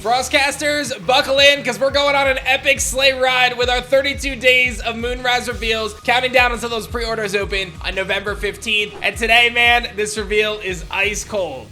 Frostcasters, buckle in because we're going on an epic sleigh ride with our 32 days of Moonrise reveals, counting down until those pre-orders open on November 15th. And today, man, this reveal is ice cold.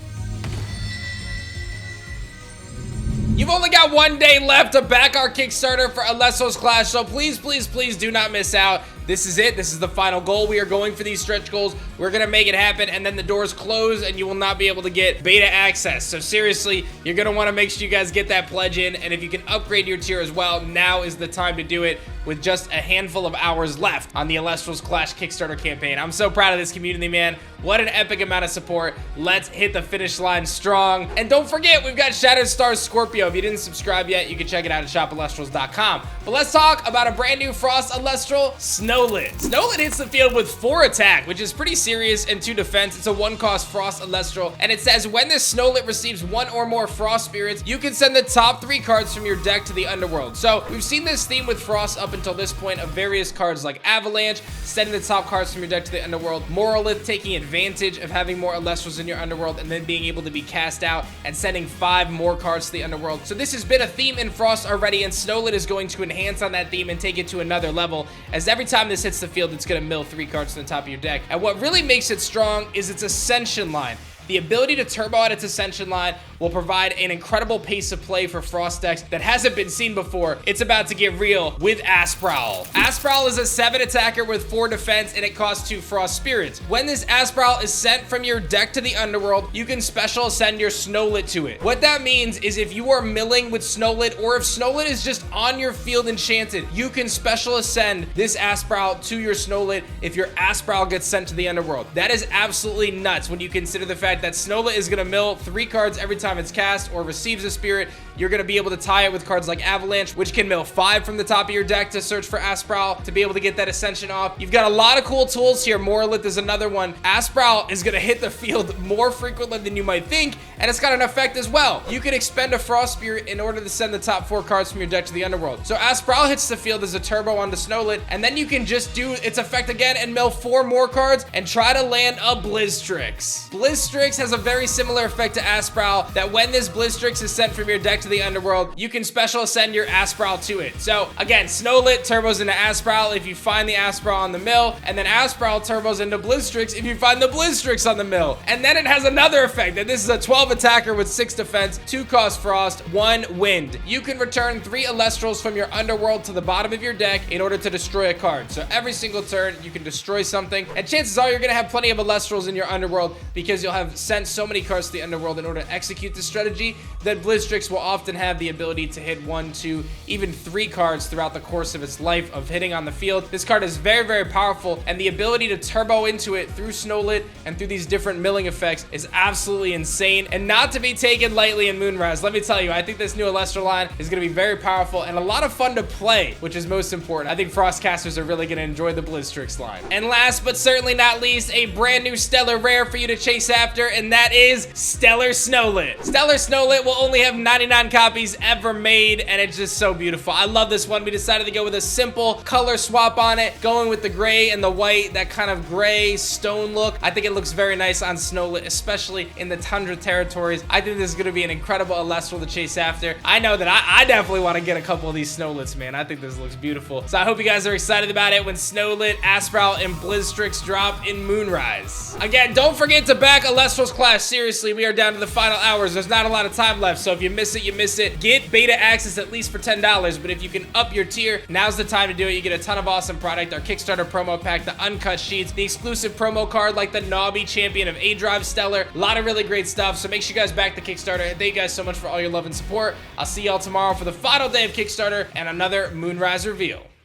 You've only got 1 day left to back our Kickstarter for Elestrals Clash, so please, please, please do not miss out. This is it. This is the final goal. We are going for these stretch goals. We're going to make it happen, and then the doors close, and you will not be able to get beta access. So seriously, you're going to want to make sure you guys get that pledge in, and if you can upgrade your tier as well, now is the time to do it with just a handful of hours left on the Elestrals Clash Kickstarter campaign. I'm so proud of this community, man. What an epic amount of support. Let's hit the finish line strong. And don't forget, we've got Shattered Stars Scorpio. If you didn't subscribe yet, you can check it out at shopelestrals.com. But let's talk about a brand new Frost Elestral, Snowlit. Snowlit hits the field with 4 attack, which is pretty serious, and 2 defense. It's a 1-cost Frost Elestral, and it says when this Snowlit receives 1 or more Frost Spirits, you can send the top 3 cards from your deck to the Underworld. So we've seen this theme with Frost up until this point of various cards like Avalanche, sending the top cards from your deck to the Underworld, Morolith taking advantage of having more Elestrals in your Underworld, and then being able to be cast out and sending 5 more cards to the Underworld. So this has been a theme in Frost already, and Snowlit is going to enhance on that theme and take it to another level, as every time this hits the field, it's going to mill 3 cards to the top of your deck. And what really makes it strong is its Ascension line. The ability to turbo out its Ascension line will provide an incredible pace of play for Frost decks that hasn't been seen before. It's about to get real with Asprowl. Asprowl is a 7 attacker with 4 defense, and it costs 2 Frost Spirits. When this Asprowl is sent from your deck to the Underworld, you can special ascend your Snowlit to it. What that means is if you are milling with Snowlit, or if Snowlit is just on your field enchanted, you can special ascend this Asprowl to your Snowlit if your Asprowl gets sent to the Underworld. That is absolutely nuts when you consider the fact that Snowlit is going to mill 3 cards every time it's cast or receives a spirit. You're going to be able to tie it with cards like Avalanche, which can mill 5 from the top of your deck to search for Asprowl to be able to get that Ascension off. You've got a lot of cool tools here. Morolith is another one. Asprowl is going to hit the field more frequently than you might think, and it's got an effect as well. You can expend a Frost Spirit in order to send the top 4 cards from your deck to the Underworld. So Asprowl hits the field as a turbo onto Snowlit, and then you can just do its effect again and mill 4 more cards and try to land a Blizzstrix. Blizzstrix has a very similar effect to Asprowl, that when this Blizzstrix is sent from your deck to the Underworld, you can special ascend your Asprowl to it. So again, Snowlit turbos into Asprowl if you find the Asprowl on the mill, and then Asprowl turbos into Blizzstrix if you find the Blizzstrix on the mill. And then it has another effect, that this is a 12 attacker with 6 defense, 2 cost Frost, 1 wind. You can return 3 Elestrals from your Underworld to the bottom of your deck in order to destroy a card. So every single turn, you can destroy something, and chances are you're going to have plenty of Elestrals in your Underworld because you'll have sent so many cards to the Underworld in order to execute this strategy that Blizzstrix will often have the ability to hit 1, 2, even 3 cards throughout the course of its life of hitting on the field. This card is very, very powerful, and the ability to turbo into it through Snowlit and through these different milling effects is absolutely insane and not to be taken lightly in Moonrise. Let me tell you, I think this new Elestral line is going to be very powerful and a lot of fun to play, which is most important. I think Frostcasters are really going to enjoy the Blizzstrix line. And last but certainly not least, a brand new Stellar Rare for you to chase after, and that is Stellar Snowlit. Stellar Snowlit will only have 99 copies ever made, and it's just so beautiful. I love this one. We decided to go with a simple color swap on it, going with the gray and the white, that kind of gray stone look. I think it looks very nice on Snowlit, especially in the Tundra territories. I think this is going to be an incredible Elestral to chase after. I know that I definitely want to get a couple of these Snowlits, man. I think this looks beautiful. So I hope you guys are excited about it when Snowlit, Asprowl, and Blizzstrix drop in Moonrise. Again, don't forget to back Elestrals Clash. Seriously, we are down to the final hours. There's not a lot of time left, so if you miss it, you miss it. Get beta access at least for $10, but if you can up your tier, now's the time to do it. You get a ton of awesome product, our Kickstarter promo pack, the uncut sheets, the exclusive promo card like the Nobby Champion of A-Drive Stellar. A lot of really great stuff, so make sure you guys back the Kickstarter. And thank you guys so much for all your love and support. I'll see y'all tomorrow for the final day of Kickstarter and another Moonrise reveal.